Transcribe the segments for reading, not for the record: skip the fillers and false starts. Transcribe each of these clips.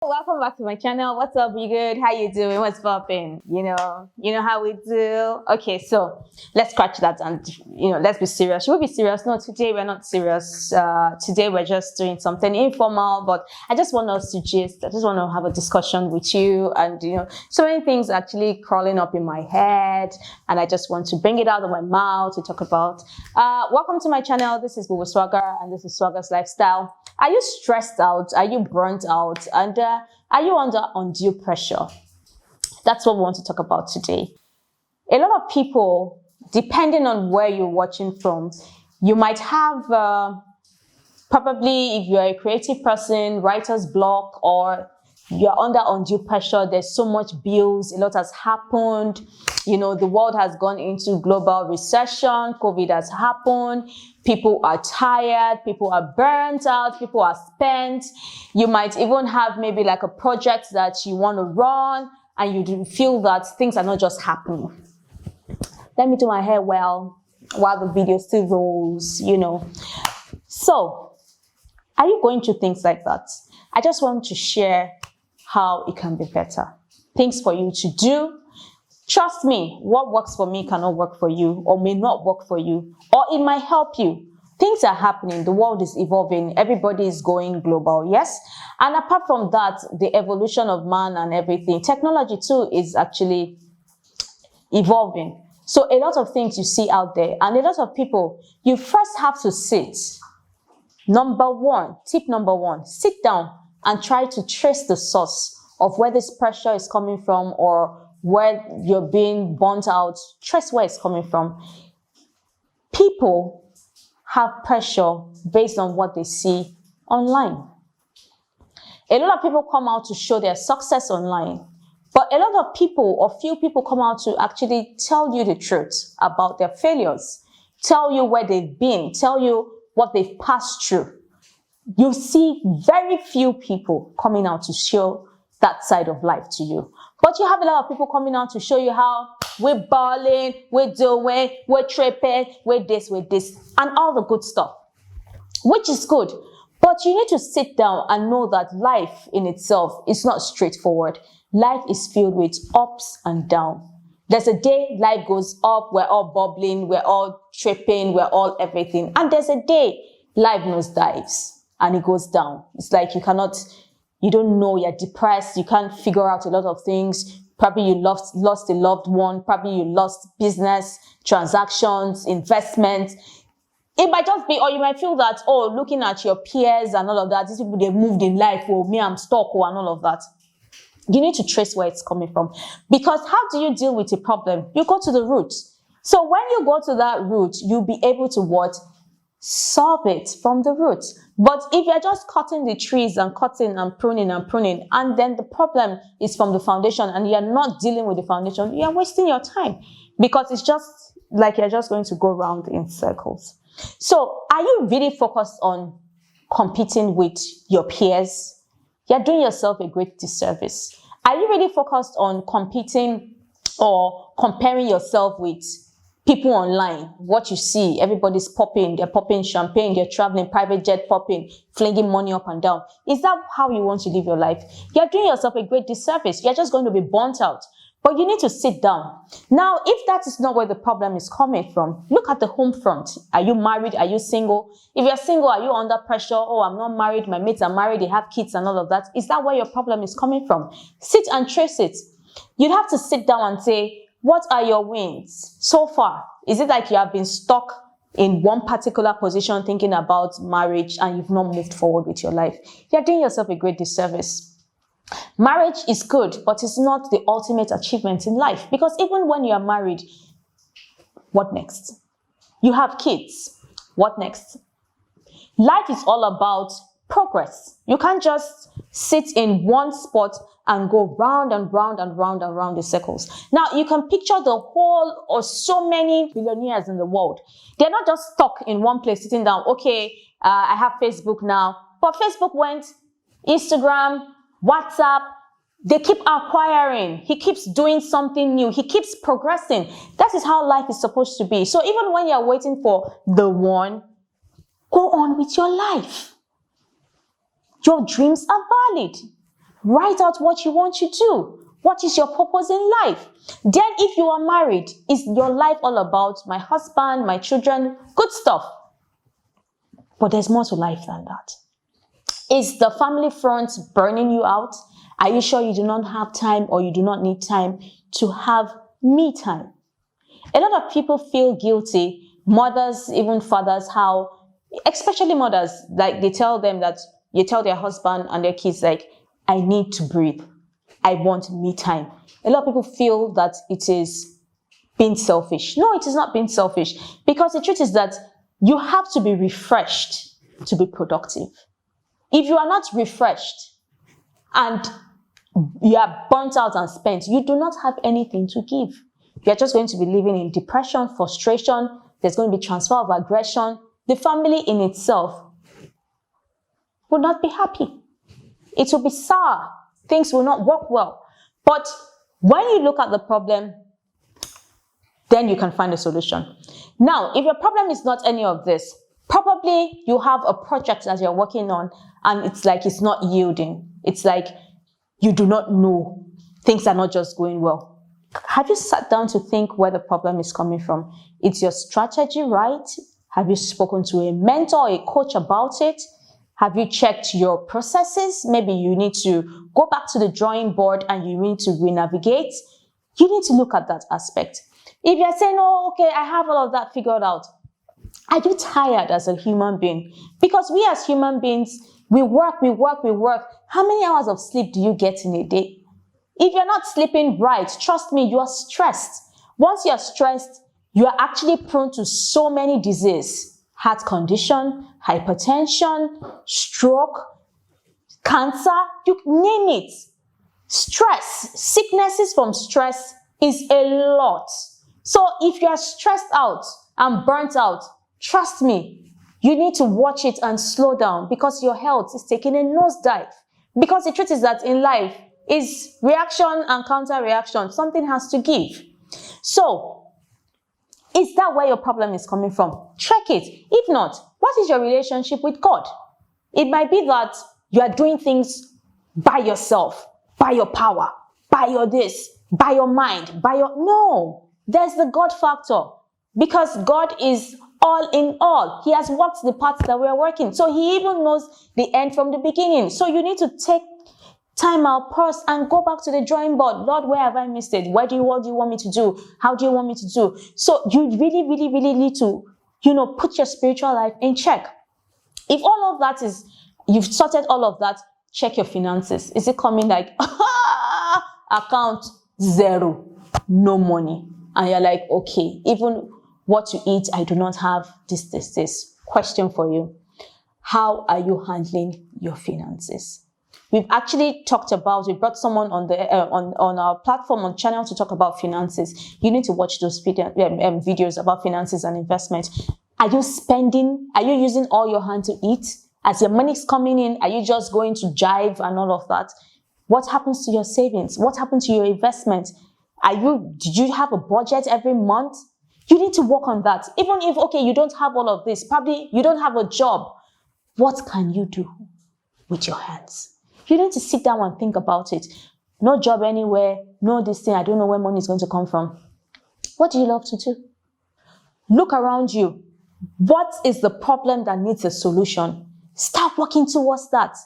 Welcome back to my channel. What's up, you good? How you doing? What's popping? You know how we do. Okay, so let's scratch that and let's be serious. Should we be serious? No, today we're not serious. Today we're just doing something informal, but I just want us to I just want to have a discussion with you, and so many things actually crawling up in my head, and I just want to bring it out of my mouth to talk about. Welcome to my channel. This is Gbogbo Swagger, and this is Swagger's Lifestyle. Are you stressed out? Are you burnt out? And are you under undue pressure? That's what we want to talk about today. A lot of people, depending on where you're watching from, you might have probably, if you're a creative person, writer's block, or you're under undue pressure. There's so much bills, a lot has happened. The world has gone into global recession, COVID has happened, people are tired, people are burnt out, people are spent. You might even have maybe like a project that you want to run, and you do feel that things are not just happening. Let me do my hair well while the video still rolls, So, are you going through things like that? I just want to share how it can be better. Things for you to do. Trust me, what works for me cannot work for you, or may not work for you, or it might help you. Things are happening, the world is evolving, everybody is going global, yes? And apart from that, the evolution of man and everything, technology too is actually evolving. So a lot of things you see out there, and a lot of people, you first have to sit. Tip number one, sit down and try to trace the source of where this pressure is coming from, or where you're being burnt out. Trace where it's coming from. People have pressure based on what they see online. A lot of people come out to show their success online, but a lot of people, or few people, come out to actually tell you the truth about their failures, tell you where they've been, tell you what they've passed through. You see very few people coming out to show that side of life to you. But you have a lot of people coming out to show you how we're balling, we're doing, we're tripping, we're this, and all the good stuff, which is good. But you need to sit down and know that life in itself is not straightforward. Life is filled with ups and downs. There's a day life goes up, we're all bubbling, we're all tripping, we're all everything. And there's a day life nosedives and it goes down. It's like you don't know, you're depressed, you can't figure out a lot of things. Probably you lost a loved one, probably you lost business, transactions, investments. It might just be, or you might feel that, looking at your peers and all of that, these people, they've moved in life, me, I'm stuck, and all of that. You need to trace where it's coming from. Because how do you deal with a problem? You go to the root. So when you go to that root, you'll be able to what? Solve it from the root. But if you're just cutting the trees and cutting and pruning, and then the problem is from the foundation and you're not dealing with the foundation, you're wasting your time, because it's just like you're just going to go round in circles. So are you really focused on competing with your peers? You're doing yourself a great disservice. Are you really focused on competing or comparing yourself with people online? What you see, everybody's popping, they're popping champagne, they're traveling, private jet popping, flinging money up and down. Is that how you want to live your life? You're doing yourself a great disservice. You're just going to be burnt out. But you need to sit down. Now, if that is not where the problem is coming from, look at the home front. Are you married? Are you single? If you're single, are you under pressure? I'm not married, my mates are married, they have kids and all of that. Is that where your problem is coming from? Sit and trace it. You'd have to sit down and say, what are your wins so far? Is it like you have been stuck in one particular position thinking about marriage and you've not moved forward with your life? You're doing yourself a great disservice. Marriage is good, but it's not the ultimate achievement in life, because even when you are married, what next? You have kids, what next? Life is all about progress. You can't just sit in one spot and go round and round and round and round the circles. Now, you can picture the whole or so many billionaires in the world. They're not just stuck in one place sitting down. Okay, I have Facebook now, but Facebook went, Instagram, WhatsApp, they keep acquiring. He keeps doing something new. He keeps progressing. That is how life is supposed to be. So even when you're waiting for the one, go on with your life. Your dreams are valid. Write out what you want to do. What is your purpose in life? Then if you are married, is your life all about my husband, my children, good stuff? But there's more to life than that. Is the family front burning you out? Are you sure you do not have time or you do not need time to have me time? A lot of people feel guilty, mothers, even fathers, how, especially mothers, like they tell them that, you tell their husband and their kids like, I need to breathe. I want me time. A lot of people feel that it is being selfish. No, it is not being selfish, because the truth is that you have to be refreshed to be productive. If you are not refreshed and you are burnt out and spent, you do not have anything to give. You are just going to be living in depression, frustration. There's going to be transfer of aggression. The family in itself will not be happy. It will be sour. Things will not work well. But when you look at the problem, then you can find a solution. Now, if your problem is not any of this, probably you have a project that you're working on and it's like it's not yielding. It's like you do not know. Things are not just going well. Have you sat down to think where the problem is coming from? Is your strategy right? Have you spoken to a mentor or a coach about it? Have you checked your processes? Maybe you need to go back to the drawing board and you need to re-navigate. You need to look at that aspect. If you're saying, oh, okay, I have all of that figured out, are you tired as a human being? Because we as human beings, we work. How many hours of sleep do you get in a day? If you're not sleeping right, trust me, you are stressed. Once you're stressed, you are actually prone to so many diseases. Heart condition, hypertension, stroke, cancer, you name it. Stress, sicknesses from stress is a lot. So if you are stressed out and burnt out, trust me, you need to watch it and slow down, because your health is taking a nosedive. Because the truth is that in life is reaction and counter reaction. Something has to give. So, is that where your problem is coming from? Check it. If not, what is your relationship with God? It might be that you are doing things by yourself, by your power, by your this, by your mind, by your... No, there's the God factor. Because God is all in all. He has walked the path that we are working. So he even knows the end from the beginning. So you need to take time out, pause, and go back to the drawing board. Lord, where have I missed it? What do you want me to do? How do you want me to do? So you really need to, put your spiritual life in check. If all of that is, you've sorted all of that, check your finances. Is it coming like, account 0, no money? And you're like, okay, even what to eat, I do not have this. Question for you. How are you handling your finances? We've actually talked about, we brought someone on the on our platform, on channel, to talk about finances. You need to watch those videos about finances and investment. Are you spending? Are you using all your hand to eat? As your money's coming in, are you just going to jive and all of that? What happens to your savings? What happened to your investment? Did you have a budget every month? You need to work on that. Even if, okay, you don't have all of this, probably you don't have a job. What can you do with your hands? You need to sit down and think about it. No job anywhere, no this thing, I don't know where money is going to come from. What do you love to do? Look around you. What is the problem that needs a solution? Start working towards that.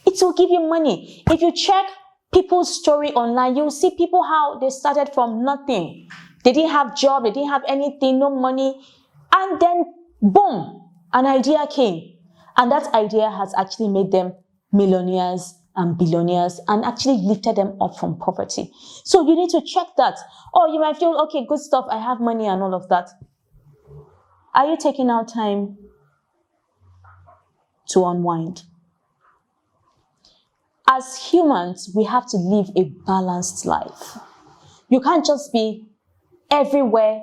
It will give you money. If you check people's story online, you'll see people how they started from nothing. They didn't have job, they didn't have anything, no money. And then, boom, an idea came. And that idea has actually made them millionaires and billionaires and actually lifted them up from poverty. So you need to check that. Oh, you might feel, okay, good stuff, I have money and all of that. Are you taking out time to unwind? As humans, we have to live a balanced life. You can't just be everywhere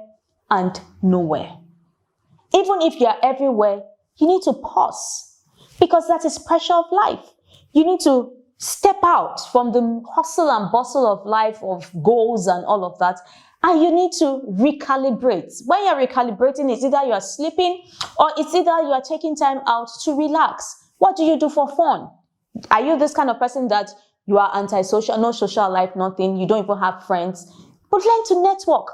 and nowhere. Even if you are everywhere, you need to pause, because that is pressure of life. You need to step out from the hustle and bustle of life, of goals and all of that, and you need to recalibrate. When you're recalibrating, it's either you are sleeping or it's either you are taking time out to relax. What do you do for fun? Are you this kind of person that You are antisocial, no social life, nothing. You don't even have friends. But learn to network.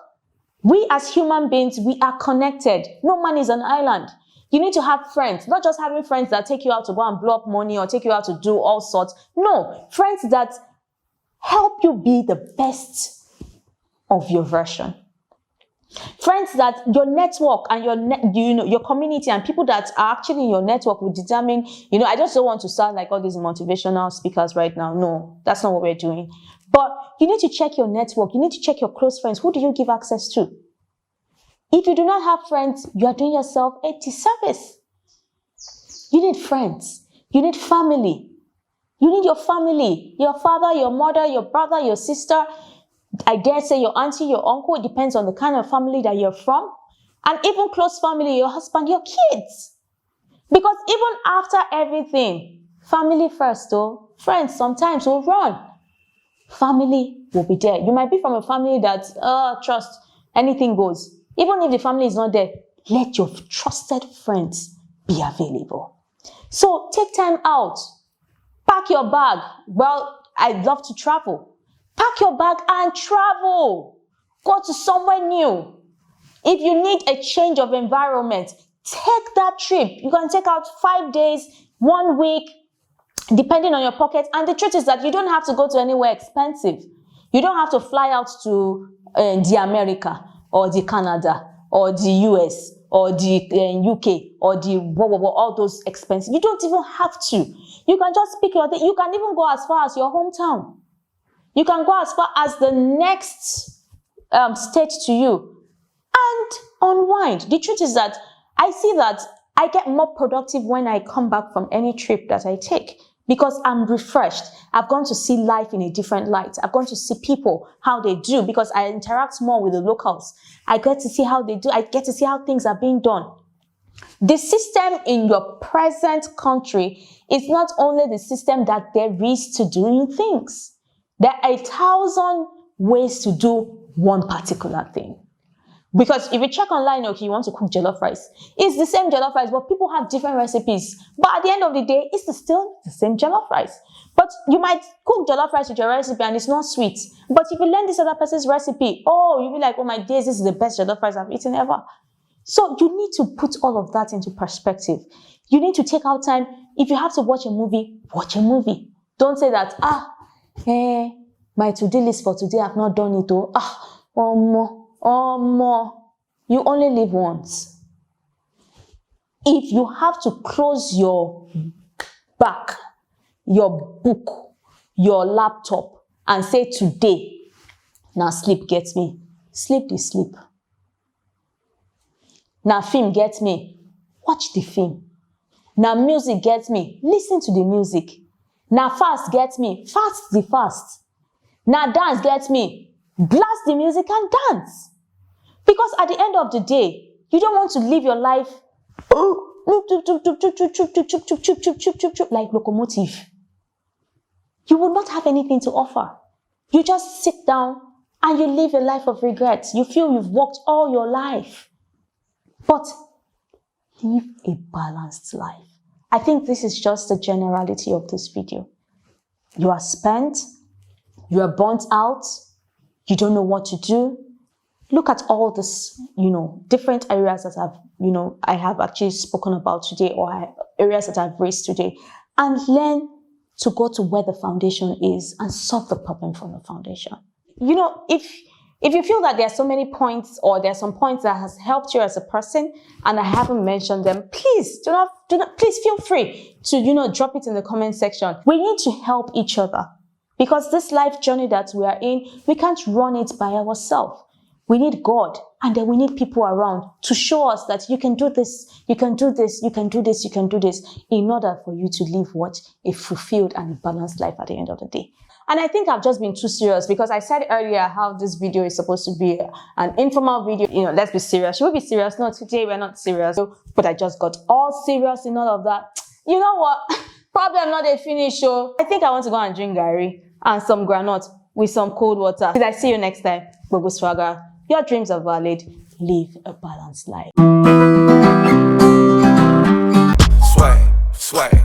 We as human beings, we are connected. No man is an island. You need to have friends, not just having friends that take you out to go and blow up money or take you out to do all sorts. No, friends that help you be the best of your version. Friends that your network and your community and people that are actually in your network will determine, I just don't want to sound like all these motivational speakers right now. No, that's not what we're doing. But you need to check your network. You need to check your close friends. Who do you give access to? If you do not have friends, you are doing yourself a disservice. You need friends. You need family. You need your family. Your father, your mother, your brother, your sister. I dare say your auntie, your uncle. It depends on the kind of family that you're from. And even close family, your husband, your kids. Because even after everything, family first though, friends sometimes will run. Family will be there. You might be from a family that, trust, anything goes. Even if the family is not there, let your trusted friends be available. So take time out. Pack your bag. Well, I'd love to travel. Pack your bag and travel. Go to somewhere new. If you need a change of environment, take that trip. You can take out 5 days, 1 week, depending on your pocket. And the truth is that you don't have to go to anywhere expensive. You don't have to fly out to the America or the Canada or the US or the UK or the all those expensive. You don't even have to. You can just pick your day. You can even go as far as your hometown. You can go as far as the next state to you and unwind. The truth is that I see that I get more productive when I come back from any trip that I take because I'm refreshed. I've gone to see life in a different light. I've gone to see people, how they do, because I interact more with the locals. I get to see how they do. I get to see how things are being done. The system in your present country is not only the system that there is to doing things. There are 1,000 ways to do one particular thing. Because if you check online, okay, you want to cook jollof rice. It's the same jollof rice, but people have different recipes. But at the end of the day, it's still the same jollof rice. But you might cook jollof rice with your recipe and it's not sweet. But if you learn this other person's recipe, you'll be like, oh my days, this is the best jollof rice I've eaten ever. So you need to put all of that into perspective. You need to take out time. If you have to watch a movie, watch a movie. Don't say that, my to-do list for today, I've not done it. You only live once. If you have to close your back, your book, your laptop, and say today, now sleep gets me. Sleep the sleep. Now film gets me. Watch the film. Now music gets me. Listen to the music. Now fast gets me. Fast the fast. Now dance gets me. Blast the music and dance. Because at the end of the day, you don't want to live your life like locomotive. You will not have anything to offer. You just sit down and you live a life of regrets. You feel you've worked all your life. But live a balanced life. I think this is just the generality of this video. You are spent. You are burnt out. You don't know what to do. Look at all this, different areas that I have actually spoken about today, or areas that I've raised today, and learn to go to where the foundation is and solve the problem from the foundation. If you feel that there are so many points, or there are some points that has helped you as a person and I haven't mentioned them, please please feel free to drop it in the comment section. We need to help each other, because this life journey that we are in, we can't run it by ourselves. We need God, and then we need people around to show us that you can do this, you can do this, you can do this, you can do this, in order for you to live a fulfilled and balanced life at the end of the day. And I think I've just been too serious, because I said earlier how this video is supposed to be an informal video. Let's be serious. Should we be serious? No, today we're not serious. But I just got all serious in all of that. You know what? Problem not a finish show. I think I want to go and drink garri and some granite with some cold water. I see you next time. Gbogbo Swagger. Your dreams are valid. Live a balanced life. Swag, swag.